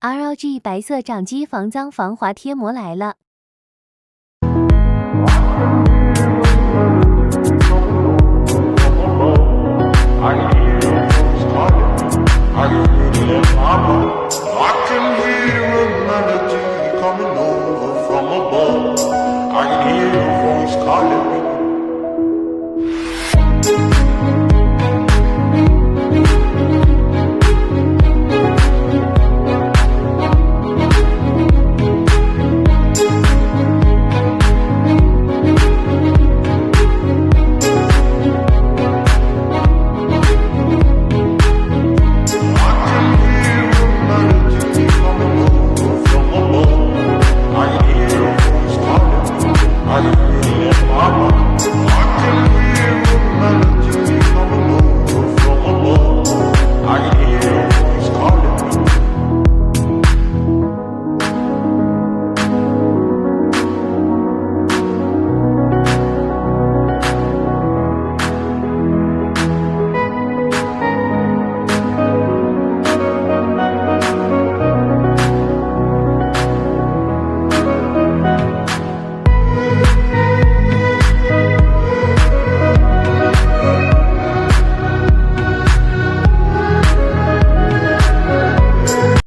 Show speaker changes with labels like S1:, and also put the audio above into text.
S1: ROG 白色掌机防脏防滑贴膜来了。
S2: I hear you talking. I hear you, mama.